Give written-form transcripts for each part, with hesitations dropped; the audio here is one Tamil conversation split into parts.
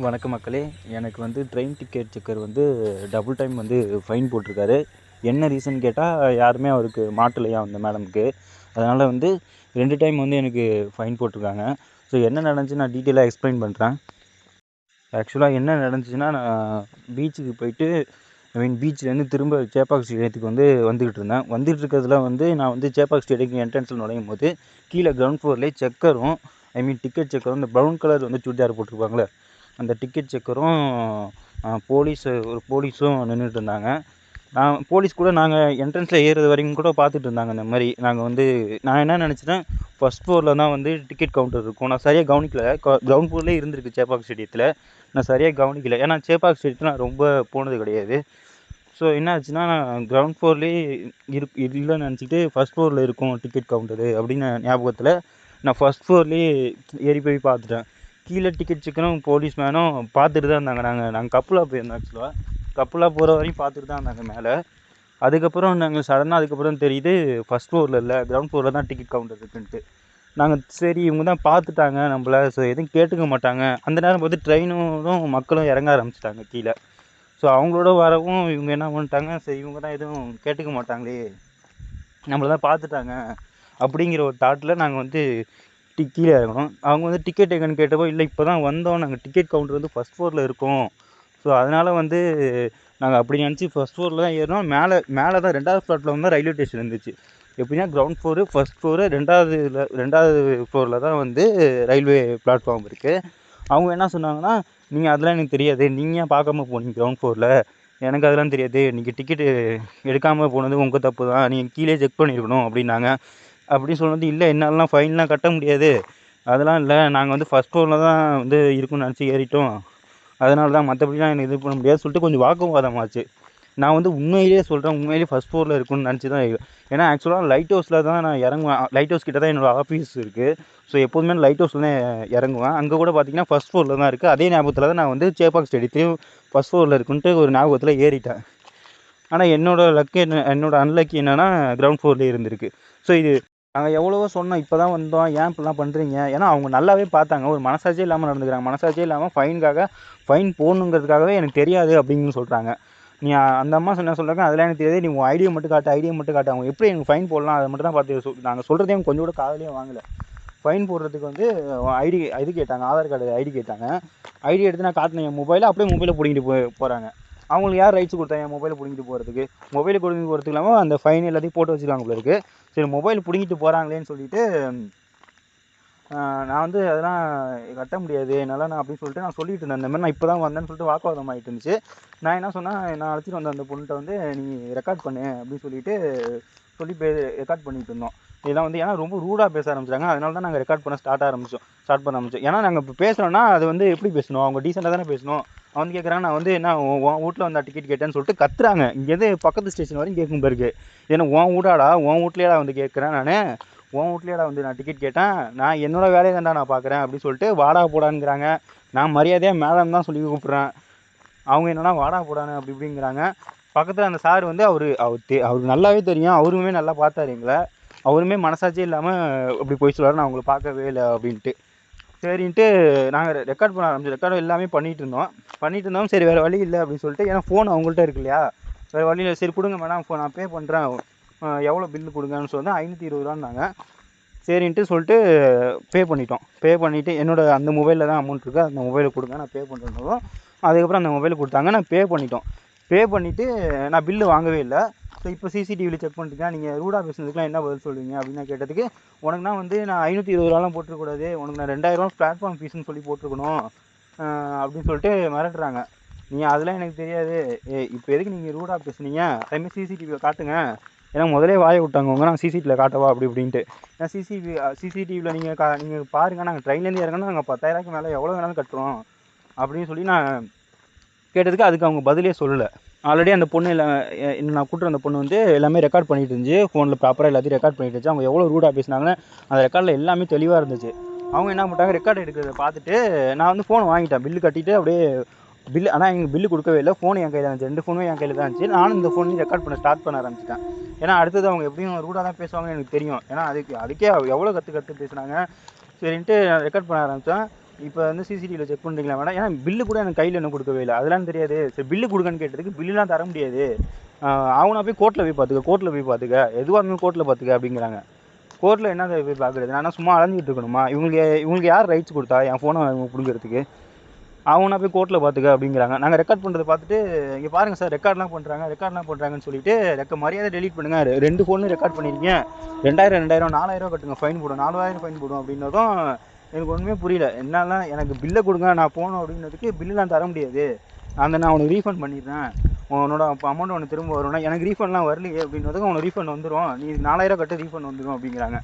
வணக்கம் மக்களே. எனக்கு வந்து ட்ரெயின் டிக்கெட் செக்கர் வந்து டபுள் டைம் வந்து ஃபைன் போட்டிருக்காரு. என்ன ரீசன் கேட்டால் யாருமே அவருக்கு மாட்டலையா அந்த மேடமுக்கு. அதனால் வந்து 2 டைம் வந்து எனக்கு ஃபைன் போட்டிருக்காங்க. ஸோ என்ன நடந்துச்சு நான் டீட்டெயிலாக எக்ஸ்பிளைன் பண்ணுறேன். ஆக்சுவலாக என்ன நடந்துச்சுன்னா, நான் பீச்சுக்கு போயிட்டு பீச்லேருந்து திரும்ப சேப்பாக்கம் ஸ்டேடியத்துக்கு வந்துக்கிட்டு இருந்தேன். வந்துட்டு இருக்கிறதுல வந்து நான் வந்து சேப்பாக்கம் ஸ்டேடியத்துக்கு என்ட்ரன்ஸில் நுழையும் போது கீழே கிரவுண்ட் ஃப்ளோர்லேயே செக்கரும் டிக்கெட் செக்கரும் இந்த ப்ரௌன் கலர் வந்து சுடிதார் போட்டிருப்பாங்களே அந்த டிக்கெட் செக்கரும் ஒரு போலீஸும் நின்றுட்டு இருந்தாங்க. போலீஸ் கூட நாங்கள் என்ட்ரன்ஸில் ஏறுறது வரைக்கும் கூட பார்த்துட்டு இருந்தாங்க. இந்த மாதிரி நான் என்ன நினச்சிட்டேன், ஃபஸ்ட் ஃப்ளோரில் தான் வந்து டிக்கெட் கவுண்டர் இருக்கும். நான் சரியாக கவனிக்கல. கிரவுண்ட் ஃப்ளோர்லேயே இருந்திருக்கு சேப்பாக்கம் ஸ்டேடியத்தில். நான் சரியாக கவனிக்கல. ஏன்னா சேப்பாக்கம் ஸ்டேடியத்தில் நான் ரொம்ப போனது கிடையாது. ஸோ என்ன ஆச்சுன்னா, நான் கிரவுண்ட் ஃப்ளோர்லேயே இல்லைன்னு நினச்சிட்டு ஃபஸ்ட் ஃப்ளோரில் இருக்கும் டிக்கெட் கவுண்டரு அப்படின்னு ஞாபகத்தில் நான் ஃபஸ்ட் ஃப்ளோர்லேயே ஏறி போய் பார்த்துட்டேன். கீழே டிக்கெட் செக்கரும் போலீஸ் மேனும் பார்த்துட்டு தான் இருந்தாங்க. நாங்கள் கப்பலாக போயிருந்தோம். ஆக்சுவலாக கப்பலாக போகிற வரையும் பார்த்துட்டு தான் இருந்தாங்க மேலே. அதுக்கப்புறம் நாங்கள் சடனாக அதுக்கப்புறம் தெரியுது ஃபஸ்ட் ஃப்ளோரில் இல்லை, கிரவுண்ட் ஃப்ளோரில் தான் டிக்கெட் கவுண்டர் இருக்குன்ட்டு. நாங்கள் சரி இவங்க தான் பார்த்துட்டாங்க நம்மள, ஸோ எதுவும் கேட்டுக்க மாட்டாங்க. அந்த நேரம் பார்த்து ட்ரெயினும் மக்களும் இறங்க ஆரம்பிச்சிட்டாங்க கீழே. ஸோ அவங்களோட வரவும் இவங்க என்ன பண்ணிட்டாங்க, சரி இவங்க தான் எதுவும் கேட்டுக்க மாட்டாங்களே, நம்மள தான் பார்த்துட்டாங்க அப்படிங்கிற ஒரு தாட்டில் நாங்கள் வந்து கீழே இறங்கணும். அவங்க வந்து டிக்கெட் எங்கன்னு கேட்டப்போ, இல்லை இப்போ தான் வந்தோம், நாங்கள் டிக்கெட் கவுண்டர் வந்து ஃபஸ்ட் ஃப்ளோரில் இருக்கோம். ஸோ அதனால் வந்து நாங்கள் அப்படி நினச்சி ஃபஸ்ட் ஃப்ளோரில் தான் ஏறினோம். மேலே தான் 2வது ஃப்ளாட்டில் வந்து ரயில்வே ஸ்டேஷன் இருந்துச்சு. எப்படின்னா கிரவுண்ட் ஃப்ளோரு, ஃபஸ்ட் ஃப்ளோரு, 2வது ஃப்ளோரில் தான் வந்து ரயில்வே பிளாட்ஃபார்ம் இருக்குது. அவங்க என்ன சொன்னாங்கன்னா, நீங்கள் அதெல்லாம் எனக்கு தெரியாது, நீங்கள் ஏன் பார்க்காம போனீங்க கிரவுண்ட் ஃப்ளோரில், எனக்கு அதெல்லாம் தெரியாது, நீங்கள் டிக்கெட்டு எடுக்காமல் போனது உங்கள் தப்பு தான், நீங்கள் கீழே செக் பண்ணியிருக்கணும் அப்படின்னாங்க. அப்படி சொன்னது, இல்லை என்னாலலாம் ஃபைன்லாம் கட்ட முடியாது, அதெல்லாம் இல்லை, நாங்கள் வந்து ஃபஸ்ட் ஃப்ளோரில் தான் வந்து இருக்குன்னு நினச்சி ஏறிட்டோம், அதனால தான், மற்றபடிலாம் எனக்கு இது பண்ண முடியாது சொல்லிட்டு கொஞ்சம் வாக்குவாதம் ஆச்சு. நான் வந்து உண்மையிலேயே சொல்கிறேன், உண்மையிலேயே ஃபஸ்ட் ஃப்ளோரில் இருக்குன்னு நினச்சி தான். ஏன்னா ஆக்சுவலாக லைட் ஹவுஸில் தான் நான் இறங்குவேன். லைட் ஹவுஸ் கிட்ட தான் என்னோடய ஆஃபீஸ் இருக்குது. ஸோ எப்போதுமே லைட் ஹவுஸில் தான் இறங்குவேன். அங்கே கூட பார்த்தீங்கன்னா ஃபஸ்ட் ஃப்ளோரில் தான் இருக்குது. அதே ஞாபகத்தில் தான் நான் வந்து சேப்பாக்கம் ஸ்டேடியத்தையும் ஃபஸ்ட் ஃப்ளோரில் இருக்குன்ட்டு ஒரு ஞாபகத்தில் ஏறிட்டேன். ஆனால் என்னோட அன்லக்கி என்னென்னா கிரவுண்ட் ஃப்ளோர்லேயே இருந்திருக்கு. ஸோ இது நாங்கள் எவ்வளவோ சொன்னோம், இப்போ தான் வந்தோம், ஏன் இப்படிலாம் பண்ணுறீங்க. ஏன்னா அவங்க நல்லாவே பார்த்தாங்க, ஒரு மனசாட்சியே இல்லாமல் நடந்துக்கிறாங்க. மனசாட்சியே இல்லாமல் ஃபைன் போடணுங்கிறதுக்காகவே எனக்கு தெரியாது அப்படின்னு சொல்கிறாங்க. நீ அந்த அம்மா என்ன சொல்கிறாங்க, அதெல்லாம் எனக்கு தெரியாது, நீ உன் ஐடியை மட்டும் காட்டு. அவங்க எப்படி எனக்கு ஃபைன் போடலாம் அதை மட்டும் தான் பார்த்து நாங்கள் சொல்கிறதையும் கொஞ்சம் கூட காதலையும் வாங்கலை. ஃபைன் போடுறதுக்கு வந்து இது கேட்டாங்க, ஆதார் கார்டு ஐடி கேட்டாங்க. ஐடி எடுத்து நான் காட்டினேன் என் மொபைலை, அப்படியே மொபைலை பிடிங்கிட்டு போகிறாங்க. அவங்களுக்கு யார் ரைட்ஸ் கொடுத்தா என் மொபைலை பிடிங்கிட்டு போகிறதுக்கு? மொபைலை பிடிங்கிட்டு போகிறதுக்கு இல்லாமல் அந்த ஃபைன் எல்லாத்தையும் போட்டு வச்சுருக்காங்க போல இருக்குது. சரி மொபைல் பிடிங்கிட்டு போகிறாங்களேன்னு சொல்லிவிட்டு நான் வந்து அதெல்லாம் கட்ட முடியாது என்னால், நான் அப்படின்னு சொல்லிட்டு நான் சொல்லிட்டு இருந்தேன். இந்த மாதிரி நான் இப்போ தான் வந்தேன்னு சொல்லிட்டு வாக்குவாதம் ஆகிட்டு இருந்துச்சு. நான் என்ன சொன்னேன், நான் அழைச்சிட்டு வந்த அந்த பொண்ணுகிட்ட வந்து நீ ரெக்கார்ட் பண்ணு அப்படின்னு சொல்லிட்டு ரெக்கார்ட் பண்ணிட்டு இருந்தோம். இதெல்லாம் வந்து ஏன்னா ரொம்ப ரூடாக பேச ஆரம்பிச்சாங்க. அதனால தான் நாங்கள் ரெக்கார்ட் பண்ண ஸ்டார்ட் பண்ண ஆரம்பிச்சோம். ஏன்னா நாங்கள் இப்போ பேசுகிறோன்னா அது வந்து எப்படி பேசணும், அவங்க டீசெண்டாக தானே பேசணும். அவன் வந்து கேட்குறாங்க, நான் வந்து என்ன உன் வீட்டில் வந்தால் டிக்கெட் கேட்டேன்னு சொல்லிட்டு கத்துறாங்க. இங்கேருந்து பக்கத்து ஸ்டேஷன் வரைக்கும் கேட்கும் பிறகு, ஏன்னா உன் வீடாடா, உன் வீட்லேயேடா வந்து கேட்குறேன், உன் வீட்லேயேடா வந்து நான் டிக்கெட் கேட்டேன், நான் என்னோடய வேலையை தான்டா நான் பார்க்குறேன் அப்படின்னு சொல்லிட்டு வாடா போடான்ங்கிறாங்க. நான் மரியாதையாக மேடம் தான் சொல்லி கூப்பிட்றேன். அவங்க என்னன்னா வாடா போடான்னு அப்படி இப்படிங்கிறாங்க. பக்கத்தில் அந்த சார் வந்து அவருக்கு நல்லாவே தெரியும், அவருமே நல்லா பார்த்தாரு எங்களை. அவருமே மனசாட்சியே இல்லாமல் அப்படி போய் சொல்லுவார், நான் அவங்களை பார்க்கவே இல்லை அப்படின்ட்டு. சரின்ட்டு நாங்கள் ரெக்கார்ட் பண்ண ஆரம்பிச்சோம். ரெக்கார்டு எல்லாமே பண்ணிகிட்டு இருந்தோம். சரி வேறு வழி இல்லை அப்படின்னு சொல்லிட்டு, ஏன்னா ஃபோன் அவங்கள்ட்ட இருக்கு இல்லையா, வேறு வழி இல்லை. சரி கொடுங்க மேடம், நான் பே பண்ணுறேன், எவ்வளோ பில்லு கொடுங்கன்னு சொல்லி 520 ரூபான்னாங்க. சரின்ட்டு சொல்லிட்டு பே பண்ணிவிட்டு என்னோட அந்த மொபைலில் தான் அமௌண்ட் இருக்குது, அந்த மொபைலை கொடுங்க நான் பே பண்ணுறதும். அதுக்கப்புறம் அந்த மொபைலை கொடுத்தாங்க, நான் பே பண்ணிவிட்டு நான் பில்லு வாங்கவே இல்லை. ஸோ இப்போ சிசிடிவியில் செக் பண்ணிட்டுருக்கேன், நீங்கள் ரூடாக பேசுனதுக்குலாம் என்ன பதில் சொல்லுவீங்க அப்படின்னு கேட்டதுக்கு, உனக்குனா வந்து நான் 520 ரூபாலாம் போட்டுருக்கூடாது, உனக்கு நான் 2000 பிளாட்ஃபார்ம் ஃபீஸ்ன்னு சொல்லி போட்டிருக்கணும் அப்படின்னு சொல்லிட்டு மிரட்டுறாங்க. அதெல்லாம் எனக்கு தெரியாது, இப்போ எதுக்கு நீங்கள் ரூடாக பேசுனீங்க, அதேமாதிரி சிசிடிவியில் காட்டுங்க, ஏன்னா முதலே வாயை விட்டாங்க அவங்க, நான் சிசிடிவியில் காட்டவா அப்படி இப்படின்ட்டு. ஏன்னா சிசிடிவியில் நீங்கள் பாருங்கள், நாங்கள் ட்ரெயின்லேருந்து இறங்கணும், நாங்கள் 10,000க்கு மேலே எவ்வளோ வேணாலும் கட்டுறோம் அப்படின்னு சொல்லி நான் கேட்டதுக்கு அதுக்கு அவங்க பதிலே சொல்லலை. ஆல்ரெடி அந்த பொண்ணு நான் கூட்டுற அந்த பொண்ணு வந்து எல்லாமே ரெக்கார்ட் பண்ணிட்டு இருந்துச்சு, ஃபோனில் ப்ராப்பராக எல்லாத்தையும் ரெக்கார்ட் பண்ணிட்டு இருந்துச்சு. அவங்க எவ்வளோ ரூடாக பேசினாங்கன்னு அந்த ரெக்கார்டில் எல்லாமே தெளிவாக இருந்துச்சு. அவங்க என்ன பண்ணிட்டாங்க, ரெக்கார்டு எடுக்கிறத பார்த்துட்டு நான் வந்து ஃபோன் வாங்கிட்டேன், பில்லு கட்டிட்டு அப்படியே ஆனால் எங்கள் பில்லு கொடுக்கவே இல்லை. ஃபோன் என் கையில் இருந்துச்சு, 2 ஃபோனுமே என் கையில் தான் இருந்துச்சு. நானும் இந்த ஃபோன்லையும் ரெக்கார்ட் பண்ண ஸ்டார்ட் பண்ண ஆரம்பிச்சிட்டேன். ஏன்னா அடுத்தது அவங்க எப்படியும் ரூடாக தான் பேசுவாங்கன்னு எனக்கு தெரியும். ஏன்னா அதுக்கே எவ்வளோ கற்று பேசுனாங்க. சரின்ட்டு நான் ரெக்கார்ட் பண்ண ஆரம்பித்தேன். இப்போ வந்து சிசிடிவியில் செக் பண்ணுறீங்களா மேடம்? ஏன்னா பில்லு கூட எனக்கு கையில் என்ன கொடுக்கவே இல்லை. அதெல்லாம் தெரியாது. சரி பில்லு கொடுங்கன்னு கேட்டதுக்கு பில்லுலாம் தர முடியாது. அவனை போய் கோர்ட்டில் போய் பார்த்துக்க, எதுவாக இருந்தாலும் கோர்ட்டில் பார்த்துக்க அப்படிங்கிறாங்க. கோர்ட்டில் என்ன போய் பார்க்குறது? நான் சும்மா அலைஞ்சிட்டு இருக்கணுமா? இவங்களுக்கு யார் ரைட்ஸ் கொடுத்தா என் ஃபோனை இவங்க பிடுங்கிறதுக்கு? அவனா போய் கோர்ட்டில் பார்த்துக்க அப்படிங்கிறாங்க. நாங்கள் ரெக்கார்ட் பண்ணுறதை பார்த்துட்டு, இங்கே பாருங்கள் சார் ரெக்கார்ட்லாம் பண்ணுறாங்கன்னு சொல்லிட்டு மரியாதை டெலீட் பண்ணுங்கள், 2 ஃபோனும் ரெக்கார்ட் பண்ணியிருக்கீங்க, 2000 4000 கட்டுங்க, ஃபைன் போடும், 4000 ஃபைன் போடும் அப்படின்னதும் எனக்கு ஒன்றுமே புரியல. என்னெல்லாம் எனக்கு பில்லை கொடுங்க நான் போகணும் அப்படின்னதுக்கு பில்லுலாம் தர முடியாது, நான் உனக்கு ரீஃபண்ட் பண்ணிடுறேன், உன்னோட அமௌண்ட் ஒன்று திரும்ப வரும்னா எனக்கு ரீஃபண்ட்லாம் வரலையே அப்படின்னதுக்கு உனக்கு ரீஃபண்ட் வந்துடும், நீ 4000 கட்டு ரீஃபண்ட் வந்துடும் அப்படிங்கிறாங்க.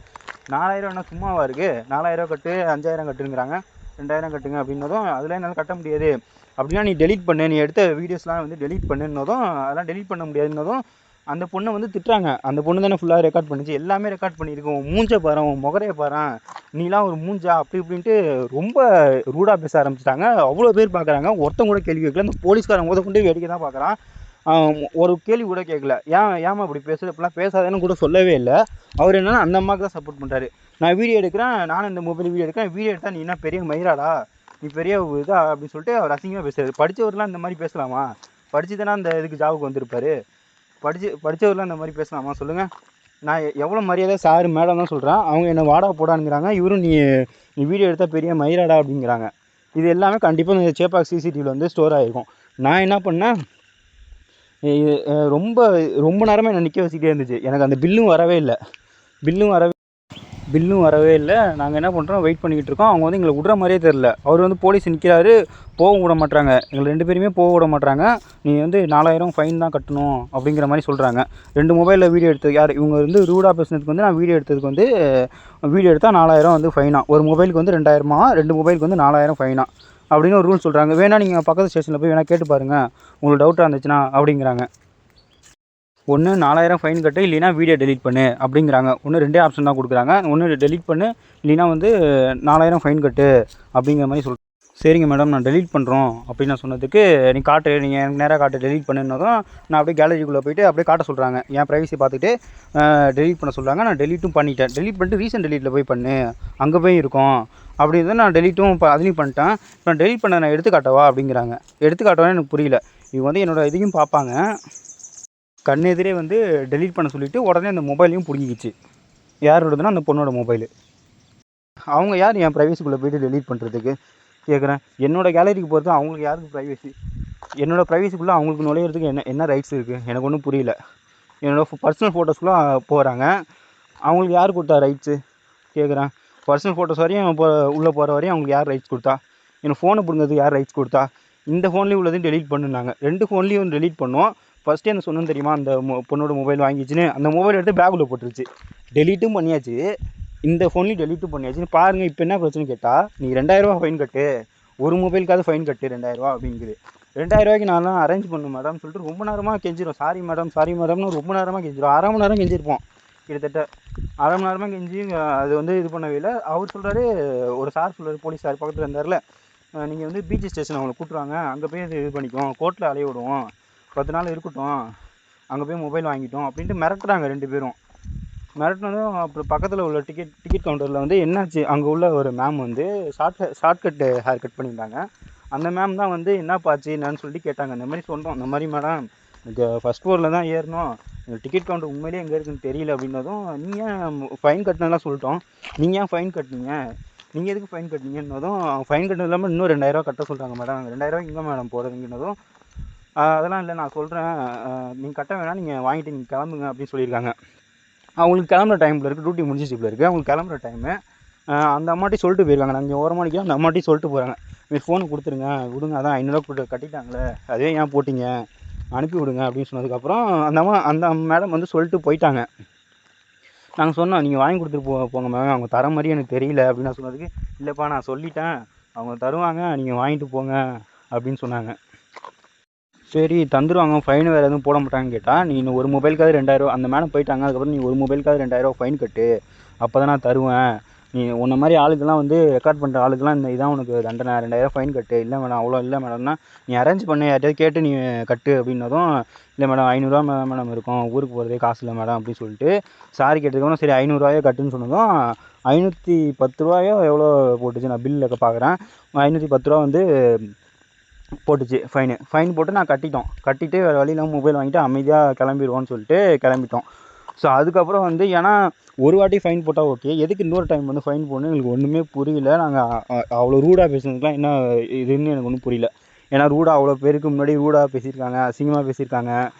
4000 என்ன சும்மாவா இருக்குது? 4000 கட்டு, 5000 கட்டுங்கிறாங்க, 2000 கட்டுங்க அப்படின்னதும் அதெல்லாம் என்னால் கட்ட முடியாது, அப்படின்னா நீ டெலீட் பண்ணு, நீ எடுத்த வீடியோஸ்லாம் வந்து டெலீட் பண்ணுன்னதும் அதெல்லாம் டெலீட் பண்ண முடியாதுன்னதும் அந்த பொண்ணை வந்து திட்டுறாங்க. அந்த பொண்ணு தானே ஃபுல்லாக ரெக்கார்ட் பண்ணிச்சு, எல்லாமே ரெக்கார்ட் பண்ணியிருக்கோம், மூஞ்ச பாரு, உன் முகரையை பாரு, நீலாம் ஒரு மூஞ்சா அப்படி இப்படின்ட்டு ரொம்ப ரூடாக பேச ஆரம்பிச்சிட்டாங்க. அவ்வளோ பேர் பார்க்குறாங்க, ஒருத்தன் கூட கேள்வி கேட்கல. இந்த போலீஸ்காரன் கொண்டு வேடிக்கை தான் பார்க்குறான். ஒரு கேள்வி கூட கேட்கல. ஏமா இப்படி பேசுகிற, இப்படிலாம் பேசாதேன்னு கூட சொல்லவே இல்லை. அவர் என்னன்னா அந்த அம்மாவுக்கு தான் சப்போர்ட் பண்ணுறாரு. நான் வீடியோ எடுக்கிறேன், நானும் இந்த மொபைல் வீடியோ எடுக்கிறேன், வீடியோ எடுத்தால் நீ என்ன பெரிய மயிராடா, நீ பெரிய இதா அப்படின்னு சொல்லிட்டு அவர் அசிங்கமாக பேசுறாரு. படித்தவர்லாம் இந்த மாதிரி பேசலாமா? படித்து தானே அந்த இதுக்கு ஜாபுக்கு வந்திருப்பாரு. படித்தவர்லாம் இந்த மாதிரி பேசலாமா சொல்லுங்கள்? நான் எவ்வளோ மரியாதை சார் மேடம் தான் சொல்கிறேன், அவங்க என்னை வாடா போடானுங்கிறாங்க, இவரும் நீ வீடியோ எடுத்தால் பெரிய மயிராடா அப்படிங்கிறாங்க. இது எல்லாமே கண்டிப்பாக இந்த சேப்பாக் சிசிடிவியில் வந்து ஸ்டோர் ஆகிருக்கும். நான் என்ன பண்ணேன், ரொம்ப ரொம்ப நேரமாக என்னை நிற்க வச்சுக்கிட்டே இருந்துச்சு. எனக்கு அந்த பில்லும் வரவே இல்லை. நாங்கள் என்ன பண்ணுறோம், வெயிட் பண்ணிக்கிட்டு இருக்கோம். அவங்க வந்து எங்களை விட்ற மாதிரியே தெரில. அவர் வந்து போலீஸ் நிற்கிறாரு, போக விட மாட்டாங்க, எங்களை 2 பேருமே போக விட மாட்டாங்க. நீ வந்து 4000 ஃபைன் தான் கட்டணும் அப்படிங்கிற மாதிரி சொல்கிறாங்க. 2 மொபைலில் வீடியோ எடுத்து யார் இவங்க வந்து ரூடாக பேசுனதுக்கு வந்து நான் வீடியோ எடுத்ததுக்கு வந்து வீடியோ எடுத்தால் 4000 வந்து ஃபைனா, ஒரு மொபைலுக்கு வந்து 2000, 2 மொபைலுக்கு வந்து 4000 ஃபைனா அப்படின்னு ஒரு ரூல் சொல்கிறாங்க. வேணால் நீங்கள் பக்கத்து ஸ்டேஷனில் போய் வேணால் கேட்டு பாருங்கள், உங்களுக்கு டவுட்டாக இருந்துச்சுன்னா அப்படிங்கிறாங்க. ஒன்று 4000 ஃபைன் கட்டு, இல்லைனா வீடியோ டெலீட் பண்ணு அப்படிங்கிறாங்க. ஒன்று 2 ஆப்ஷன் தான் கொடுக்குறாங்க. ஒன்று டெலீட் பண்ணு, இல்லைனா வந்து 4000 ஃபைன் கட்டு அப்படிங்கிற மாதிரி சொல்கிறேன். சரிங்க மேடம் நான் டெலீட் பண்ணுறோம் அப்படின்னு நான் சொன்னதுக்கு, நீ காட்டு, நீங்கள் எனக்கு நேராக காட்டு டெலீட் பண்ணுன்னதும் நான் அப்படியே கேலரிக்குள்ளே போய்ட்டு அப்படியே காட்ட சொல்கிறாங்க. என் ப்ரைவசி பார்த்துட்டு டெலீட் பண்ண சொல்கிறாங்க. நான் டெலீட்டும் பண்ணிட்டேன். டெலீட் பண்ணிட்டு ரீசன்ட் டெலீட்டில் போய் பண்ணு, அங்கே போய் இருக்கும் அப்படின்னு நான் டெலீட்டும் இப்போ அதுலேயும் பண்ணிட்டேன். இப்போ நான் டெலீட் பண்ண நான் எடுத்து காட்டவா அப்படிங்கிறாங்க. எடுத்து காட்டவான்னு எனக்கு புரியல. இவங்க வந்து என்னோடய இதையும் பார்ப்பாங்க, கண்ணெதிரே வந்து டெலீட் பண்ண சொல்லிவிட்டு உடனே அந்த மொபைலையும் பிடுங்கிக்கிச்சு. யாரோடதுன்னா அந்த பொண்ணோட மொபைலு. அவங்க யார் என் ப்ரைவசிக்குள்ளே போய்ட்டு டெலீட் பண்ணுறதுக்கு கேட்குறேன். என்னோடய கேலரிக்கு போகிறது அவங்களுக்கு யாருக்கு ப்ரைவசி? என்னோடய ப்ரைவசிக்குள்ளே அவங்களுக்கு நுழையிறதுக்கு என்ன ரைட்ஸ் இருக்குது? எனக்கு ஒன்றும் புரியல. என்னோடய பர்சனல் ஃபோட்டோஸ்க்குள்ளே போகிறாங்க, அவங்களுக்கு யார் கொடுத்தா ரைட்ஸு கேட்குறேன். பர்சனல் ஃபோட்டோஸ் வரையும் உள்ளே போகிற வரையும் அவங்களுக்கு யார் ரைட்ஸ் கொடுத்தா? எனக்கு ஃபோனை பிடுங்கிறதுக்கு யார் ரைட்ஸ் கொடுத்தா? இந்த ஃபோன்லேயும் உள்ளதையும் டெலீட் பண்ணுனாங்க. 2 ஃபோன்லேயும் டெலீட் பண்ணோம். ஃபஸ்ட்டே என்ன சொன்னேன்னு தெரியுமா, அந்த பொண்ணோட மொபைல் வாங்கிச்சுன்னு. அந்த மொபைல் எடுத்து பேக்குள்ளே போட்டுருச்சு. டெலீட்டும் பண்ணியாச்சு, இந்த ஃபோன்லேயும் டெலீட்டும் பண்ணியாச்சுன்னு பாருங்கள். இப்போ என்ன பிரச்சனை கேட்டால், நீ 2000 ஃபைன் கட்டு, ஒரு மொபைலுக்காவது ஃபைன் கட்டு 2000 அப்படிங்குது. 2000 நான்லாம் அரேஞ்ச் பண்ணணும் மேடம் சொல்லிட்டு ரொம்ப நேரமாக கெஞ்சிரும். சாரி மேடம்னு ரொம்ப நேரமாக கெஞ்சிரும். 1/2 மணி நேரம் கெஞ்சிருப்போம் கிட்டத்தட்ட. 1/2 மணி நேரமாக கெஞ்சி அது வந்து இது பண்ணவே இல்லை. அவர் சொல்கிறாரு, ஒரு சார் சொல்கிறாரு, போலீஸ் சார் பக்கத்தில் இருந்தார்ல, நீங்கள் வந்து பீச் ஸ்டேஷன் அவங்களை கூட்டுருவாங்க, அங்கே போய் இது பண்ணிக்குவோம், கோர்ட்டில் அலைய விடுவோம், 10 நாள் இருக்கட்டும், அங்கே போய் மொபைல் வாங்கிட்டோம் அப்படின்ட்டு மிரட்டுறாங்க 2 பேரும். மிரட்டினதும் அப்புறம் பக்கத்தில் உள்ள டிக்கெட் கவுண்டரில் வந்து என்னாச்சு, அங்கே உள்ள ஒரு மேம் வந்து ஷார்ட்கட்டு ஹேர் கட் பண்ணியிருந்தாங்க. அந்த மேம் தான் வந்து என்னப்பாச்சு என்னன்னு சொல்லிட்டு கேட்டாங்க. இந்த மாதிரி சொன்னோம், இந்த மாதிரி மேடம் எனக்கு ஃபஸ்ட் ஃப்ளோரில் தான் ஏறணும், டிக்கெட் கவுண்டர் உண்மையிலே எங்கே இருக்குன்னு தெரியல அப்படின்னதும், நீங்கள் ஃபைன் கட்டினலாம் சொல்லிட்டோம், நீங்கள் ஏன் ஃபைன் கட்டினீங்க, நீங்கள் எதுக்கு ஃபைன் கட்டினீங்கன்னதும், ஃபைன் கட்டினது இல்லாமல் இன்னும் 2000 கட்ட சொல்கிறாங்க மேடம், 2000 எங்கே மேடம் போகிறதுங்கன்னதும், அதெல்லாம் இல்லை நான் சொல்கிறேன், நீங்கள் கட்ட வேணாம், நீங்கள் வாங்கிட்டு நீங்கள் கிளம்புங்க அப்படின்னு சொல்லியிருக்காங்க. அவங்களுக்கு கிளம்புற டைமில் இருக்குது, டியூட்டி முடிஞ்சிச்சிப்பில் இருக்குது, அவங்களுக்கு கிளம்புற டைமு. அந்த அம்மாட்டி சொல்லிட்டு போயிருக்காங்க, நாங்கள் இங்கே ஓரமாக நிற்கிறோம், அந்த அம்மாட்டி சொல்லிட்டு போகிறாங்க, நீங்கள் ஃபோனை கொடுத்துருங்க, விடுங்க, அதான் 500 போட்டு கட்டிட்டாங்களே, அதே ஏன் போட்டிங்க, அனுப்பி விடுங்க அப்படின்னு சொன்னதுக்கப்புறம் அந்த மேடம் வந்து சொல்லிட்டு போயிட்டாங்க. நாங்கள் சொன்னோம், நீங்கள் வாங்கி கொடுத்துட்டு போங்க மேம், அவங்க தர மாதிரி எனக்கு தெரியல அப்படின்னு நான் சொன்னதுக்கு, இல்லைப்பா நான் சொல்லிட்டேன், அவங்க தருவாங்க, நீங்கள் வாங்கிட்டு போங்க அப்படின்னு சொன்னாங்க. சரி தந்துடுவாங்க, ஃபைன் வேறு எதுவும் போட மாட்டாங்கன்னு கேட்டால், நீ இன்னும் ஒரு மொபைலுக்காவது 2000, அந்த மேடம் போயிட்டாங்க, அதுக்கப்புறம் நீ ஒரு மொபைலுக்காவது 2000 ஃபைன் கட்டு, அப்போ தான் நான் தருவேன், நீ உன்ன மாதிரி ஆளுக்கெல்லாம் வந்து ரெக்கார்ட் பண்ணுற ஆளுக்கெல்லாம் இந்த இதான் உனக்கு தண்டனை, 2000 ஃபைன் கட்டு. இல்லை மேடம் அவ்வளோ இல்லை மேடம்னா, நீ அரேஞ்ச் பண்ண யார்ட்டையாவது கேட்டு நீ கட்டு அப்படின்னதும், இல்லை மேடம் 500 மேடம் இருக்கும், ஊருக்கு போகிறதே காசு இல்லை மேடம் அப்படின்னு சொல்லிட்டு சாரி கேட்டதுக்கப்புறம் சரி 500 கட்டுன்னு சொன்னதும் 510 எவ்வளோ போட்டுச்சு. நான் பில்லில் பார்க்குறேன் 510 வந்து போட்டுச்சு ஃபைன் போட்டு நான் கட்டிட்டு வேறு வழி இல்லாமல் மொபைல் வாங்கிட்டு அமைதியாக கிளம்பிடுவோன்னு சொல்லிட்டு கிளம்பிட்டோம். ஸோ அதுக்கப்புறம் வந்து ஏன்னா ஒரு வாட்டி ஃபைன் போட்டால் ஓகே, எதுக்கு இன்னொரு டைம் வந்து ஃபைன் போடணும் எங்களுக்கு ஒன்றுமே புரியல. நாங்கள் அவ்வளோ ரூடாக பேசுனதுக்குலாம் என்ன இதுன்னு எனக்கு ஒன்றும் புரியல. ஏன்னா ரூடாக அவ்வளோ பேருக்கு முன்னாடி ரூடாக பேசியிருக்காங்க, அசிங்கமாக பேசியிருக்காங்க.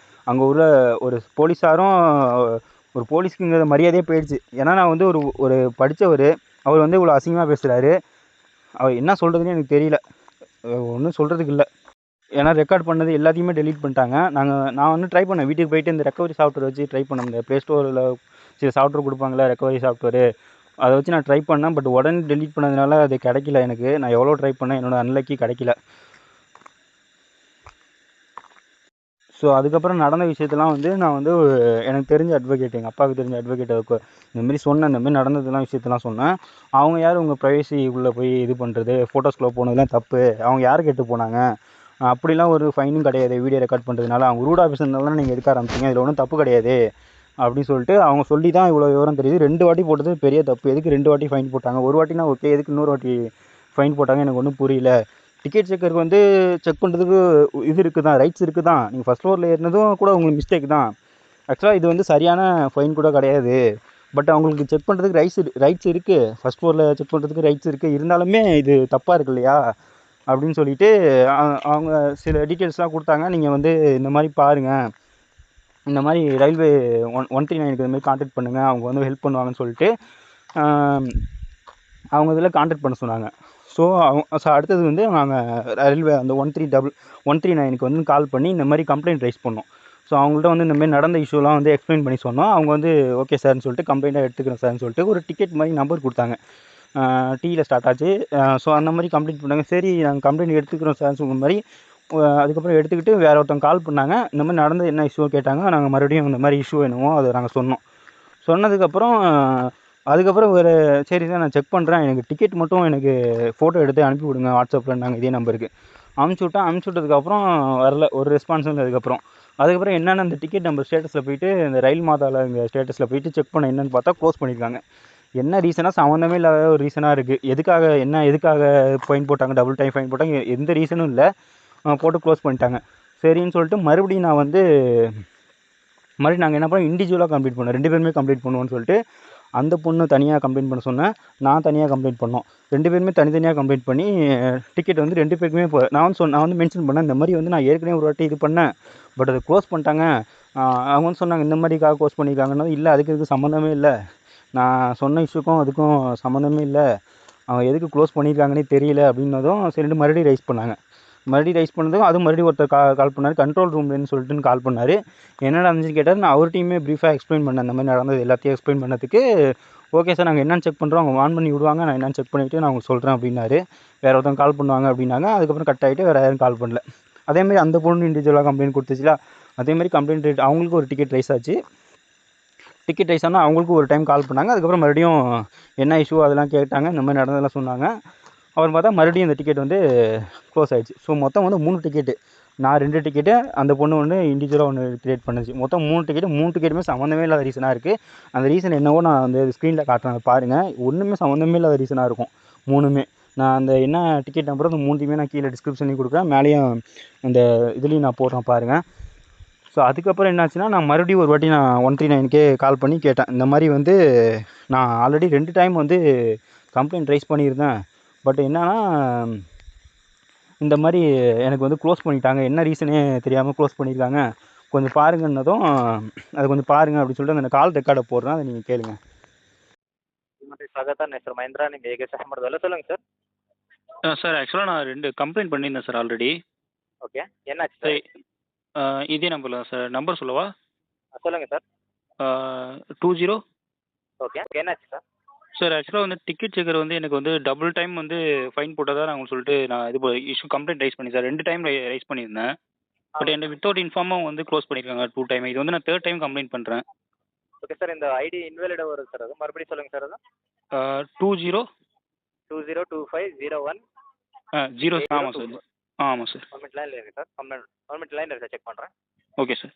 அங்கே உள்ள ஒரு போலீஸாரும் ஒரு போலீஸ்க்குங்கிற மரியாதையே போயிடுச்சு. ஏன்னா நான் வந்து ஒரு படித்தவர், அவர் வந்து இவ்வளோ அசிங்கமாக பேசுகிறாரு. அவர் என்ன சொல்கிறதுன்னு எனக்கு தெரியல, ஒன்றும் சொல்கிறதுக்கு இல்லை. ஏன்னா ரெக்கார்ட் பண்ணது எல்லாத்தையுமே டெலீட் பண்ணிட்டாங்க. நான் வந்து ட்ரை பண்ணேன், வீட்டுக்கு போயிட்டு இந்த ரெக்கவரி சாஃப்ட்வேர் வச்சு ட்ரை பண்ணேன். இந்த ப்ளே ஸ்டோரில் சில சாஃப்ட்வேர் கொடுப்பாங்களே ரெக்கவரி சாஃப்ட்வேரு, அதை வச்சு நான் ட்ரை பண்ணேன். பட் உடனே டெலீட் பண்ணதுனால அது கிடைக்கல எனக்கு. நான் எவ்வளோ ட்ரை பண்ணேன், என்னோடய அன்லக்கி கிடைக்கல. ஸோ அதுக்கப்புறம் நடந்த விஷயத்தெல்லாம் வந்து நான் வந்து எனக்கு தெரிஞ்ச அட்வொகேட், எங்கள் அப்பாவுக்கு தெரிஞ்ச அட்வொகேட் இந்தமாரி சொன்னேன், இந்தமாரி நடந்ததெல்லாம் விஷயத்தெல்லாம் சொன்னேன். அவங்க யார் உங்கள் ப்ரைவசி உள்ளே போய் இது பண்ணுறது, ஃபோட்டோஸ்குள்ளே போனதுலாம் தப்பு, அவங்க யார் கேட்டு போனாங்க, அப்படிலாம் ஒரு ஃபைனும் கிடையாது வீடியோ ரெக்கார்ட் பண்ணுறதுனால, அவங்க ரூடாக பேசுனதுனால நீங்கள் எடுக்க ஆரம்பிச்சிங்க, இதில் ஒன்றும் தப்பு கிடையாது அப்படின்னு சொல்லிட்டு அவங்க சொல்லி தான் இவ்வளோ விவரம் தெரியுது. 2 வாட்டி போட்டது பெரிய தப்பு, எதுக்கு 2 வாட்டி ஃபைன் போட்டாங்க, ஒரு வாட்டினா ஓகே, எதுக்கு இன்னொரு வாட்டி ஃபைன் போட்டாங்க எனக்கு ஒன்றும் புரியல. டிக்கெட் செக்கருக்கு வந்து செக் பண்ணுறதுக்கு இது இருக்குது தான், ரைட்ஸ் இருக்குது தான். நீங்கள் ஃபஸ்ட் ஃப்ளோரில் ஏறினதும் கூட உங்களுக்கு மிஸ்டேக் தான். ஆக்சுவலாக இது வந்து சரியான ஃபைன் கூட கிடையாது. பட் அவங்களுக்கு செக் பண்ணுறதுக்கு ரைட்ஸ் இருக்குது, ஃபஸ்ட் ஃப்ளோரில் செக் பண்ணுறதுக்கு ரைட்ஸ் இருக்குது. இருந்தாலுமே இது தப்பாக இருக்கு இல்லையா அப்படின்னு சொல்லிட்டு அவங்க சில டீட்டெயில்ஸ்லாம் கொடுத்தாங்க. நீங்கள் வந்து இந்த மாதிரி பாருங்கள், இந்த மாதிரி ரயில்வே 139க்கு இந்த மாதிரி கான்டாக்ட் பண்ணுங்கள், அவங்க வந்து ஹெல்ப் பண்ணுவாங்கன்னு சொல்லிட்டு அவங்க இதில் கான்டாக்ட் பண்ண சொன்னாங்க. ஸோ அடுத்தது வந்து நாங்கள் ரயில்வே அந்த 139க்கு வந்து கால் பண்ணி இந்த மாதிரி கம்ப்ளைண்ட் ரைஸ் பண்ணோம். ஸோ அவங்கள்ட்ட வந்து இந்தமாரி நடந்த இஷ்யூலாம் வந்து எக்ஸ்பிளைன் பண்ணி சொன்னோம். அவங்க வந்து ஓகே சார்னு சொல்லிட்டு கம்ப்ளைண்ட்டாக எடுத்துக்கிறேன் சார்னு சொல்லிட்டு ஒரு டிக்கெட் மாதிரி நம்பர் கொடுத்தாங்க. டியில் ஸ்டார்ட் ஆச்சு. ஸோ அந்த மாதிரி கம்ப்ளைண்ட் பண்ணாங்க. சரி நாங்கள் கம்ப்ளைண்ட் எடுத்துக்கிறோம் சார்னு சொன்ன மாதிரி அதுக்கப்புறம் எடுத்துக்கிட்டு வேறு ஒருத்தவங்க கால் பண்ணாங்க. இந்த மாதிரி நடந்து என்ன இஷ்யூ கேட்டாங்க. நாங்கள் மறுபடியும் இந்த மாதிரி இஷ்யூ என்னவோ அதை நாங்கள் சொன்னோம். சொன்னதுக்கப்புறம் அதுக்கப்புறம் ஒரு சரி சார் நான் செக் பண்ணுறேன், எனக்கு டிக்கெட் மட்டும் எனக்கு ஃபோட்டோ எடுத்து அனுப்பி விடுங்க வாட்ஸ்அப்பில் நாங்கள் இதே நம்பருக்கு அனுப்பிச்சி விட்டதுக்கப்புறம் வரல, ஒரு ரெஸ்பான்ஸும் இல்லை. அதுக்கப்புறம் என்னென்ன அந்த டிக்கெட் நம்பர் ஸ்டேட்டஸில் போயிட்டு இந்த ரயில் மாதாவில் இங்கே ஸ்டேட்டஸில் போயிட்டு செக் பண்ண என்னென்னு பார்த்தா க்ளோஸ் பண்ணியிருக்காங்க. என்ன ரீசனாக சம்மந்தமே இல்லாத ஒரு ரீசனாக இருக்குது. எதுக்காக ஃபைன் போட்டாங்க, டபுள் டைம் ஃபைன் போட்டாங்க, எந்த ரீசனும் இல்லை, போட்டு க்ளோஸ் பண்ணிட்டாங்க. சரின்னு சொல்லிட்டு மறுபடியும் நாங்கள் என்ன பண்ணோம், இண்டிவிஜுவலாக கம்ப்ளீட் பண்ணோம். 2 பேருமே கம்ப்ளீட் பண்ணுவோன்னு சொல்லிட்டு அந்த பொண்ணு தனியாக கம்ப்ளைண்ட் பண்ண சொன்னேன், நான் தனியாக கம்ப்ளைண்ட் பண்ணோம். 2 பேருமே தனித்தனியாக கம்ப்ளைண்ட் பண்ணி டிக்கெட் வந்து 2 பேருக்குமே நான் வந்து மென்ஷன் பண்ணேன், இந்த மாதிரி வந்து நான் ஏற்கனவே ஒரு வாட்டி இது பண்ணேன், பட் அதை க்ளோஸ் பண்ணிட்டாங்க. அவங்க வந்து சொன்னாங்க இந்த மாதிரிக்காக க்ளோஸ் பண்ணியிருக்காங்கன்னா, இல்லை அதுக்கு சம்மந்தமே இல்லை, நான் சொன்ன இஷ்யூக்கும் அதுக்கும் சம்மந்தமே இல்லை, அவங்க எதுக்கு க்ளோஸ் பண்ணியிருக்காங்கன்னே தெரியல அப்படின்னதும் சரின்னு மறுபடியும் ரைஸ் பண்ணாங்க. மறுபடியும் ரைஸ் பண்ணதும் அதுவும் மறுபடியும் ஒருத்தர் கால் பண்ணார், கண்ட்ரோல் ரூம்லேன்னு சொல்லிட்டு கால் பண்ணார். என்னடா இருந்துச்சுன்னு கேட்டார். நான் அவர்கிட்டையுமே ப்ரீஃபாக எக்ஸ்பிளைன் பண்ணேன், இந்த மாதிரி நடந்தது எல்லாத்தையும் எக்ஸ்பிளைன் பண்ணதுக்கு ஓகே சார் நாங்கள் என்னென்னு செக் பண்ணுறோம், அவங்க ஆன் பண்ணி விடுவாங்க, நான் என்னென்னு செக் பண்ணிவிட்டு நான் உங்களுக்கு சொல்கிறேன் அப்படின்னாரு. வேறு ஒருத்தவங்க கால் பண்ணுவாங்க அப்படின்னாங்க. அதுக்கப்புறம் கட் ஆகிட்டு வேறு யாரும் கால் பண்ணல. அதேமாதிரி அந்த பொண்ணு இண்டிவிஜுவலாக கம்ப்ளைண்ட் கொடுத்துச்சுல, அதேமாதிரி கம்ப்ளைண்ட் ரேட் அவங்களுக்கு ஒரு டிக்கெட் ரைஸ் ஆச்சு. டிக்கெட் ரைஸ் ஆனால் அவங்களுக்கு ஒரு டைம் கால் பண்ணாங்க. அதுக்கப்புறம் மறுபடியும் என்ன இஷ்யூ அதெல்லாம் கேட்டாங்க, இந்த மாதிரி நடந்ததெல்லாம் சொன்னாங்க. அப்புறம் பார்த்தா மறுபடியும் இந்த டிக்கெட் வந்து க்ளோஸ் ஆகிடுச்சு. ஸோ மொத்தம் வந்து 3 டிக்கெட்டு, நான் 2 டிக்கெட்டு, அந்த பொண்ணு ஒன்று இண்டிவிஜுவலாக ஒன்று கிரியேட் பண்ணுச்சு. மொத்தம் 3 டிக்கெட்டுமே சம்மந்தமே இல்லாத ரீசனாக இருக்குது. அந்த ரீசன் என்னவோ நான் அந்த ஸ்க்ரீனில் காட்டுறேன் பாருங்கள். ஒன்றுமே சம்மந்தமே இல்லாத ரீசனாக இருக்கும் 3மே. நான் அந்த என்ன டிக்கெட் நம்பரோ அந்த 3த்தையுமே நான் கீழே டிஸ்கிரிப்ஷன்லையும் கொடுக்குறேன், மேலேயும் அந்த இதுலேயும் நான் போடுறேன் பாருங்கள். ஸோ அதுக்கப்புறம் என்னாச்சுன்னா, நான் மறுபடியும் ஒரு வாட்டி நான் 139க்கே கால் பண்ணி கேட்டேன், இந்த மாதிரி வந்து நான் ஆல்ரெடி 2 டைம் வந்து கம்ப்ளைண்ட் ரைஸ் பண்ணியிருந்தேன், பட் என்னன்னா இந்த மாதிரி எனக்கு வந்து க்ளோஸ் பண்ணிட்டாங்க, என்ன ரீசனே தெரியாமல் க்ளோஸ் பண்ணியிருக்காங்க, கொஞ்சம் பாருங்கன்னதும் அதை கொஞ்சம் பாருங்கள் அப்படின்னு சொல்லிட்டு அந்த கால் ரெக்கார்டை போடுறேன், அதை நீங்கள் கேளுங்க. स्वागत है सर महिंद्रा நீங்கள் ஏகே அஹமது வேலை சொல்லுங்கள் சார். சார் ஆக்சுவலாக நான் 2 கம்ப்ளைண்ட் பண்ணியிருந்தேன் சார் ஆல்ரெடி. ஓகே என்னாச்சு சார்? இதே நம்பரில் தான் சார், நம்பர் சொல்லவா? சொல்லுங்கள் சார். 20. ஓகே என்னாச்சு சார்? சார் ஆக்சுவலாக வந்து டிக்கெட் செக்கர் வந்து எனக்கு வந்து டபுள் டைம் வந்து ஃபைன் போட்டதா நான் சொல்லிட்டு நான் இது இஷ்யூ கம்ப்ளைண்ட் ரைஸ் பண்ணி சார் 2 டைம் ரைஸ் பண்ணியிருந்தேன். பட் என்ன வித்தவுட் இன்ஃபார்மாக வந்து க்ளோஸ் பண்ணியிருக்காங்க 2 டைம். இது வந்து நான் 3rd டைம் கம்ப்ளைண்ட் பண்ணுறேன். ஓகே சார், இந்த ஐடி இன்வேலிடாக வருது சார். அது மறுபடியும் சொல்லுங்கள் சார். அது 20 202501 0. ஆமாம் சார். ஆமாம் சார். 1 மினிட் லைனில் இருக்குது சார். 1 மினிட் லைனில் இருக்குது, செக் பண்ணுறேன். Okay sir.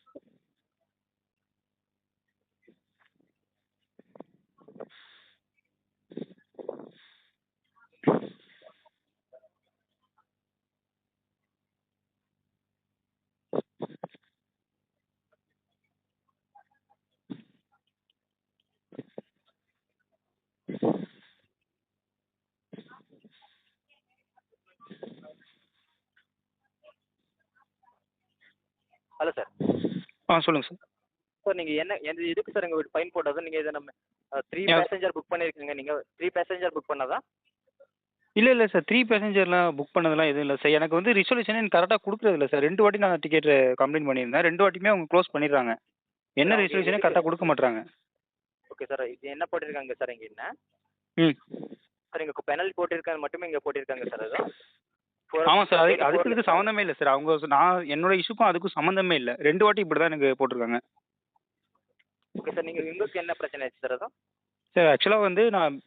Hello sir. சொல்லுங்கள் சார். சார் நீங்கள் எந்த இதுக்கு சார் எங்கள் ஃபைன் போட்டது? நீங்கள் இதை நம்ம 3 பேசஞ்சர் புக் பண்ணியிருக்கீங்க. நீங்கள் 3 பேசஞ்சர் புக் பண்ணதா? இல்லை சார், 3 பேசஞ்சர்லாம் புக் பண்ணதெல்லாம் எதுவும் இல்லை சார். எனக்கு வந்து ரிசல்யூஷனே எனக்கு கரெக்டாக கொடுக்குறது இல்லை சார். 2 வாட்டி நான் டிக்கெட் கம்ப்ளைண்ட் பண்ணியிருந்தேன். 2 வாட்டியுமே அவங்க க்ளோஸ் பண்ணிடுறாங்க. என்ன ரிசல்யூஷனே கரெக்டாக கொடுக்க மாட்றாங்க. ஓகே சார், இது என்ன போட்டிருக்காங்க சார் இங்கே என்ன? ம். சார் இங்கே பெனல்ட்டி போட்டிருக்காங்க மட்டுமே இங்கே போட்டிருக்காங்க சார். அது ஆமாம் சார். அதுக்கு இதுக்கு சம்மந்தமே இல்லை சார். அவங்க நான் என்னோட இஷ்யூக்கும் அதுக்கும் சம்மந்தமே இல்லை. 2 வாட்டி இப்படி தான் எனக்கு போட்டிருக்காங்க. ஓகே சார், நீங்கள் உங்களுக்கு என்ன பிரச்சனை ஆச்சு சார்? அதுவும் சார் ஆக்சுவலாக வந்து நான்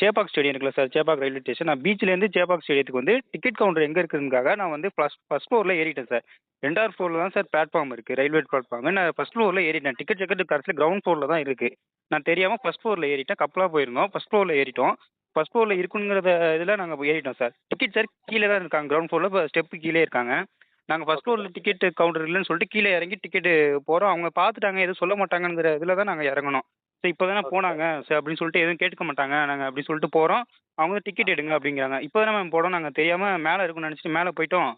சேப்பாக் ஸ்டேடியம் இருக்குல்ல சார், சேப்பாக் ரயில்வே ஸ்டேஷன். நான் பீச்லேருந்து சேப்பாக் ஸ்டேடியத்துக்கு வந்து டிக்கெட் கவுண்டர் எங்கே இருக்குதுக்காக நான் வந்து ஃபஸ்ட் ஃப்ளோரில் ஏறிட்டேன் சார். 2வது ஃப்ளோரில் தான் சார் பிளாட்ஃபார்ம் இருக்குது, ரயில்வே பிளாட்ஃபார்ம். நான் ஃபஸ்ட் ஃப்ளோரில் ஏறிட்டேன். டிக்கெட் கடைசியில் கிரவுண்ட் ஃப்ளோரில் தான் இருக்குது. நான் தெரியாமல் ஃபஸ்ட் ஃப்ளோரில் ஏறிட்டேன். கப்பலாக போயிருந்தோம். ஃபஸ்ட் ஃப்ளோரில் ஏறிட்டோம். ஃபஸ்ட் ஃப்ளோரில் இருக்குங்கிறத இதில் நாங்கள் ஏறிட்டோம் சார். டிக்கெட் சார் கீழே தான் இருக்காங்க, கிரவுண்ட் ஃப்ளோரில் ஸ்டெப்பு கீழே இருக்காங்க. நாங்கள் ஃபஸ்ட் ஃப்ளோரில் டிக்கெட் கவுண்டர் இல்லைன்னு சொல்லிட்டு கீழே இறங்கி டிக்கெட்டு போகிறோம். அவங்க பார்த்துட்டாங்க, எதுவும் சொல்ல மாட்டாங்கங்கிற இதில் தான் நாங்கள் இறங்கணும். சார் இப்போ தானே போனாங்க சார் அப்படின்னு சொல்லிட்டு எதுவும் கேட்க மாட்டாங்க நாங்கள் அப்படின்னு சொல்லிட்டு போகிறோம். அவங்க வந்து டிக்கெட் எடுங்க அப்படிங்கிறாங்க. இப்போ தானே மேம் போகிறோம், நாங்கள் தெரியாமல் மேலே இருக்குன்னு நினச்சிட்டு மேலே போயிட்டோம்.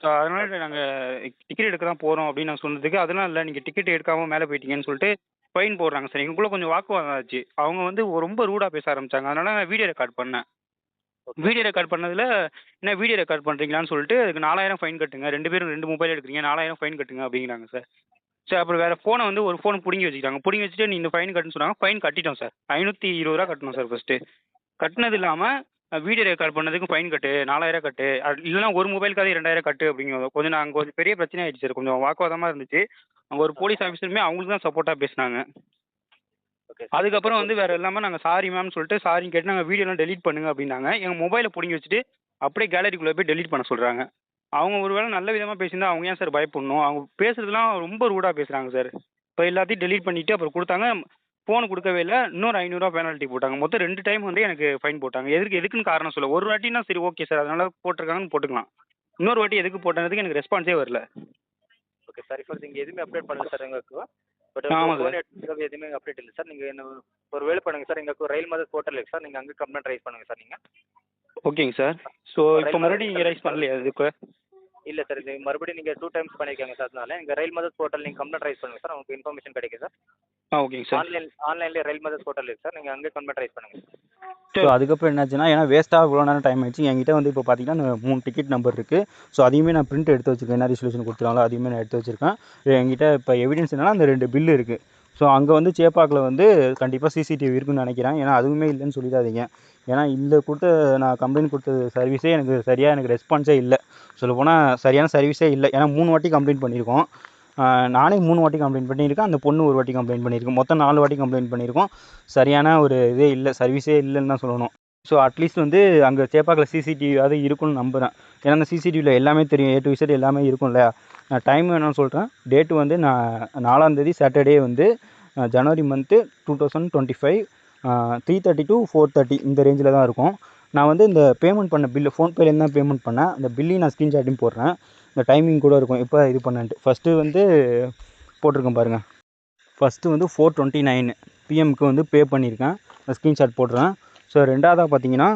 ஸோ அதனால் நாங்கள் டிக்கெட் எடுக்க தான் போகிறோம் அப்படின்னு நான் சொன்னதுக்கு, அதெல்லாம் இல்லை, நீங்கள் டிக்கெட் எடுக்காமல் மேலே போயிட்டீங்கன்னு சொல்லிட்டு ஃபைன் போடுறாங்க சார். எங்களுக்குள்ளே கொஞ்சம் வாக்குவாதம் ஆச்சு. அவங்க வந்து ரொம்ப ரூடாக பேச ஆரம்பித்தாங்க. அதனால் நான் வீடியோ ரெக்கார்ட் பண்ணேன். வீடியோ ரெக்கார்ட் பண்ணதில் என்ன வீடியோ ரெக்கார்ட் பண்ணுறீங்களான்னு சொல்லிட்டு அதுக்கு 4000 ஃபைன் கட்டுங்க, 2 பேரும் 2 மொபைல் எடுக்கிறீங்க, 4000 ஃபைன் கட்டுங்க அப்படிங்கிறாங்க சார். சார் அப்புறம் வேறு ஃபோனை வந்து ஒரு ஃபோன் பிடுங்கி வச்சுக்கிட்டாங்க. பிடுங்கி வச்சுட்டு நீ இந்த ஃபைன் கட்டுன்னு சொன்னாங்க. Fine கட்டிட்டோம் sir. 520 கட்டணும் சார் ஃபஸ்ட்டு. கட்டினது இல்லாமல் வீடியோ ரெக்கார்ட் பண்ணதுக்கு ஃபைன் கட்டு, 4000 கட்டு, இல்லைனா ஒரு மொபைலுக்காவது 2000 கட்டு அப்படிங்கிறோம். கொஞ்சம் நாங்கள் கொஞ்சம் பெரிய பிரச்சனை ஆகிடுச்சு சார். கொஞ்சம் வாக்குவாதமாக இருந்துச்சு. அங்கே ஒரு போலீஸ் ஆஃபீஸருமே அவங்களுக்கு தான் சப்போர்ட்டாக பேசினாங்க. அதுக்கப்புறம் வந்து வேறு இல்லாமல் நாங்கள் சாரி மேம்னு சொல்லிட்டு சாரின்னு கேட்டு நாங்கள் வீடியோலாம் டெலீட் பண்ணுங்க அப்படின்னாங்க. எங்கள் மொபைலை பிடுங்கி வச்சுட்டு அப்படியே கேலரிக்குள்ளே போய் டெலீட் பண்ண சொல்கிறாங்க. அவங்க ஒரு வேளை நல்ல விதமாக பேசியிருந்தா அவங்க ஏன் சார் பயப்படணும்? அவங்க பேசுகிறதுலாம் ரொம்ப ரூடாக பேசுகிறாங்க சார். இப்போ எல்லாத்தையும் டெலீட் பண்ணிவிட்டு அப்புறம் கொடுத்தாங்க. ஃபோன் கொடுக்கவே இல்லை. இன்னொரு 500 பெனால்ட்டி போட்டாங்க. மொத்தம் 2 டைம் வந்து எனக்கு ஃபைன் போட்டாங்க. எதுக்குன்னு காரணம் சொல்ல. ஒரு வாட்டினா சரி ஓகே சார், அதனால் போட்டிருக்காங்கன்னு போட்டுக்கலாம். இன்னொரு வாட்டி எதுக்கு போட்டதுக்கு எனக்கு ரெஸ்பான்ஸே வரல. ஓகே சார், இப்போ நீங்கள் எதுவுமே அப்டேட் பண்ணல சார் எங்களுக்கு. பட் ஆமாம் சார். எதுவுமே அப்டேட் இல்லை சார். நீங்கள் என்ன ஒரு வேலை பண்ணுங்கள் சார், எங்களுக்கு ரயில் மதர் போர்ட்டல் இருக்குது சார், நீங்கள் அங்கே கம்ப்ளைண்ட் ரைஸ் பண்ணுங்கள் சார். நீங்கள் ஓகேங்க சார். ஸோ இப்போ மறுபடியும் நீங்கள் ரைஸ் பண்ணலையா இதுக்கு? இல்லை சார், இது மறுபடியும் நீங்கள் 2 டைம்ஸ் பண்ணியிருக்காங்க சார். அதனால எங்கள் ரயில் மதர் போர்ட்டல் நீங்கள் கம்ப்ளைண்ட் ரைஸ் பண்ணுங்கள் சார், உங்களுக்கு இன்ஃபர்மேஷன் கிடைக்கும் சார். ஓகேங்க சார். ஆன்லைன்லேயே ரயில் மதர் போர்ட்டல் இருக்குது சார், நீங்கள் அங்கே கம்ப்ளைண்ட் ரைஸ் பண்ணுங்கள். ஸோ அதுக்கப்புறம் என்னாச்சுன்னா, ஏன்னா வேஸ்ட்டாக இவ்வளோ நேரம் டைம் ஆயிடுச்சு. என்கிட்ட வந்து இப்போ பார்த்தீங்கன்னா 3 டிக்கெட் நம்பர் இருக்குது. ஸோ அதையுமே நான் பிரிண்ட் எடுத்து வச்சுருக்கேன். என்ன ரிசல்யூஷன் கொடுத்துருவாங்களோ அதையுமே நான் எடுத்து வச்சுருக்கேன். என்கிட்ட இப்போ எவிடன்ஸ் என்னன்னா அந்த 2 பில்லு இருக்குது. ஸோ அங்கே வந்து சேப்பாக்கில் வந்து கண்டிப்பாக சிசிடிவி இருக்குன்னு நினைக்கிறேன். ஏன்னா அதுவுமே இல்லைன்னு சொல்லிடாதீங்க. ஏன்னா இந்த நான் கம்ப்ளைண்ட் கொடுத்த சர்வீஸே எனக்கு ரெஸ்பான்ஸே இல்லை. சொல்லப்போனால் சரியான சர்வீஸே இல்லை. ஏன்னா 3 வாட்டி கம்ப்ளைண்ட் பண்ணியிருக்கோம். நானே 3 வாட்டி கம்ப்ளைண்ட் பண்ணியிருக்கேன். அந்த பொண்ணு 1 வாட்டி கம்ப்ளைண்ட் பண்ணியிருக்கோம். மொத்தம் 4 வாட்டி கம்ப்ளைண்ட் பண்ணியிருக்கோம். சரியான ஒரு இதே இல்லை, சர்வீஸே இல்லைன்னு தான் சொல்லணும். ஸோ அட்லீஸ்ட் வந்து அங்கே சேப்பாக்கில் சிசிடிவியாவது இருக்குன்னு நம்புகிறேன். ஏன்னா அந்த சிசிடிவியில் எல்லாமே தெரியும், A to Z எல்லாமே இருக்கும் இல்லையா. நான் டைம் வேணும்னு சொல்கிறேன். டேட்டு வந்து நான் 4ஆம் தேதி சாட்டர்டே வந்து ஜனவரி மந்த்து 2025 3:30 to 4:30 இந்த ரேஞ்சில் தான் இருக்கும். நான் வந்து இந்த பேமெண்ட் பண்ண பில்லு ஃபோன்பேலேருந்து தான் பேமெண்ட் பண்ணேன். அந்த பில்லையும் நான் ஸ்க்ரீன்ஷாட்டையும் போடுறேன். இந்த டைமிங் கூட இருக்கும் எப்போ இது பண்ணன்ட்டு. ஃபஸ்ட்டு வந்து போட்டிருக்கேன் பாருங்கள். ஃபஸ்ட்டு வந்து 4:29 PM வந்து பே பண்ணியிருக்கேன். அந்த ஸ்க்ரீன்ஷாட் போடுறேன். ஸோ ரெண்டாவதாக பார்த்தீங்கன்னா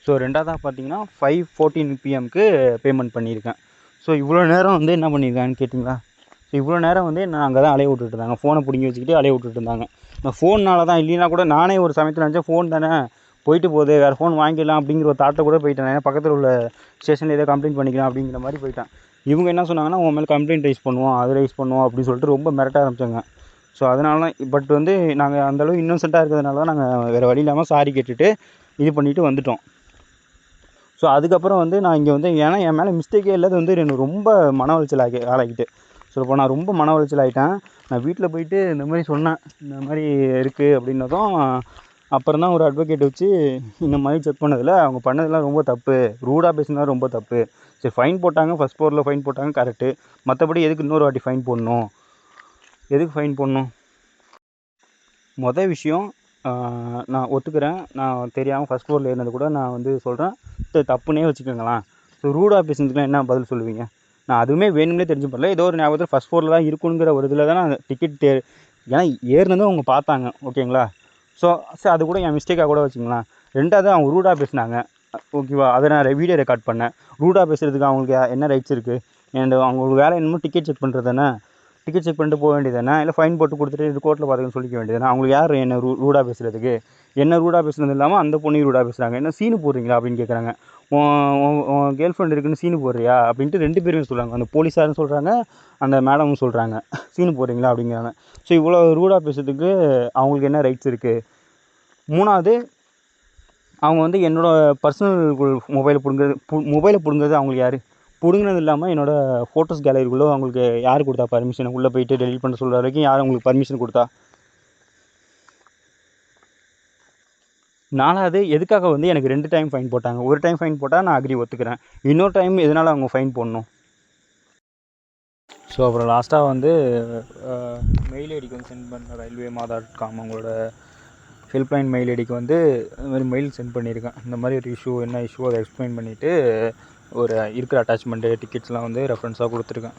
5:14 PM பேமெண்ட் பண்ணியிருக்கேன். ஸோ இவ்வளோ நேரம் வந்து என்ன பண்ணியிருக்காங்கன்னு கேட்டிங்களா? ஸோ இவ்வளோ நேரம் வந்து நான் அங்கே தான் அலைய விட்டுட்டு இருந்தாங்க. ஃபோனை பிடிங்கி வச்சுக்கிட்டு அலைய விட்டுட்டு இருந்தாங்க. இந்த ஃபோன்னால தான், இல்லைனா கூட நானே ஒரு சமயத்தில் நினச்சேன் ஃபோன் தானே போயிட்டு போகுது, வேறு ஃபோன் வாங்கிக்கலாம் அப்படிங்கிற ஒரு தாட்டை கூட போயிட்டேன். ஏன்னா பக்கத்தில் உள்ள ஸ்டேஷனில் ஏதோ கம்ப்ளைண்ட் பண்ணிக்கலாம் அப்படிங்கிற மாதிரி போயிட்டேன். இவங்க என்ன சொன்னாங்கன்னா, உன் மேலே கம்ப்ளைண்ட் ரைஸ் பண்ணுவோம், அது ரைஸ் பண்ணுவோம் அப்படின்னு சொல்லிட்டு ரொம்ப மிரட்ட ஆரம்பித்தாங்க. ஸோ அதனால தான் பட் வந்து நாங்கள் அந்தளவு இன்னோசென்ட்டாக இருக்கிறதுனால தான் நாங்கள் வேறு வழி இல்லாமல் சாரி கேட்டுட்டு இது பண்ணிவிட்டு வந்துவிட்டோம். ஸோ அதுக்கப்புறம் வந்து நான் இங்கே வந்து ஏன்னா என் மேலே மிஸ்டேக்கே இல்லாத வந்து எனக்கு ரொம்ப மன உளைச்சல் ஆளாகிட்டு. சொல்லப்போ நான் ரொம்ப மன உளைச்சல் ஆகிட்டேன். நான் வீட்டில் போயிட்டு இந்த மாதிரி சொன்னேன், இந்த மாதிரி இருக்குது அப்படின்னதும் அப்புறம் தான் ஒரு அட்வொகேட் வச்சு இந்த மாதிரி செக் பண்ணதில் அவங்க பண்ணதெல்லாம் ரொம்ப தப்பு, ரூடாக பேசினது ரொம்ப தப்பு. சரி ஃபைன் போட்டாங்க, ஃபஸ்ட் ஃப்ளோரில் ஃபைன் போட்டாங்க கரெக்டு. மற்றபடி எதுக்கு இன்னொரு வாட்டி ஃபைன் போடணும், எதுக்கு ஃபைன் போடணும்? மொதல் விஷயம் நான் ஒத்துக்கிறேன், நான் தெரியாமல் ஃபஸ்ட் ஃப்ளோரில் ஏறினது கூட நான் வந்து சொல்கிறேன், தப்புன்னே வச்சுக்கோங்களேன். ஸோ ரூடாக பேசுனதுக்குலாம் என்ன பதில் சொல்லுவீங்க? நான் அதுவுமே வேணும்னே தெரிஞ்சு பண்ணல, ஏதோ ஒரு ஞாபகத்தில் ஃபஸ்ட் ஃப்ளோரில் தான் இருக்குங்கிற ஒரு இதில் தான் நான் டிக்கெட் ஏன்னா ஏறினதும் அவங்க பார்த்தாங்க, ஓகேங்களா? ஸோ அது கூட என் மிஸ்டேக்காக கூட வச்சுங்களேன். ரெண்டாவது அவங்க ரூடாக பேசினாங்க, ஓகேவா? அதை நான் வீடியோ ரெக்கார்ட் பண்ணேன். ரூடாக பேசுகிறதுக்கு அவங்களுக்கு என்ன ரைட்ஸ் இருக்குது? அண்ட் அவங்களுக்கு வேலை என்னமோ டிக்கெட் செக் பண்ணுறது தானே, டிக்கெட் செக் பண்ணிட்டு போக வேண்டியது தானே, இல்லை ஃபைன் போட்டு கொடுத்துட்டு இது கோர்ட்டில் பார்த்துக்கன்னு சொல்லிக்க வேண்டியது தானே. அவங்களுக்கு யார் என்ன ரூடாக பேசுகிறதுக்கு? என்ன ரூடாக பேசுனது இல்லாமல் அந்த பொண்ணையும் ரூடாக பேசுகிறாங்க. என்ன சீனு போடுறீங்களா அப்படின்னு கேட்குறாங்க. உன் கேர்ள் ஃப்ரெண்ட் இருக்குன்னு சீனு போடுறியா அப்படின்ட்டு 2 பேருமே சொல்கிறாங்க. அந்த போலீஸாரும் சொல்கிறாங்க, அந்த மேடமும் சொல்கிறாங்க, சீனு போடுறீங்களா அப்படிங்கிறாங்க. ஸோ இவ்வளோ ரூடாக பேசுறதுக்கு அவங்களுக்கு என்ன ரைட்ஸ் இருக்குது? 3வது அவங்க வந்து என்னோடய பர்சனல் மொபைலை பிடுங்கிறது அவங்களுக்கு யார்? பிடுங்கினது இல்லாமல் என்னோடய ஃபோட்டோஸ் கேலரிக்குள்ளே அவங்களுக்கு யார் கொடுத்தா பர்மிஷன்? உள்ளே போயிட்டு டெலிட் பண்ண சொல்கிற வரைக்கும் யார் அவங்களுக்கு பர்மிஷன் கொடுத்தா? 4வது எதுக்காக வந்து எனக்கு 2 டைம் ஃபைன் போட்டாங்க? ஒரு டைம் ஃபைன் போட்டால் நான் அக்ரி ஒத்துக்கிறேன், இன்னொரு டைம் எதனால் அவங்க ஃபைன் போடணும்? ஸோ அப்புறம் லாஸ்ட்டாக வந்து மெயில் ஐடிக்கு வந்து சென்ட் பண்ண railway.com அவங்களோட ஹெல்ப்லைன் மெயில் ஐடிக்கு வந்து இந்த மாதிரி மெயில் சென்ட் பண்ணியிருக்கேன். இந்த மாதிரி ஒரு இஷ்யூ, என்ன இஷ்யூ அதை எக்ஸ்பிளைன் பண்ணிவிட்டு ஒரு இருக்கிற அட்டாச்மெண்ட்டு டிக்கெட்ஸ்லாம் வந்து ரெஃபரன்ஸாக கொடுத்துருக்கேன்.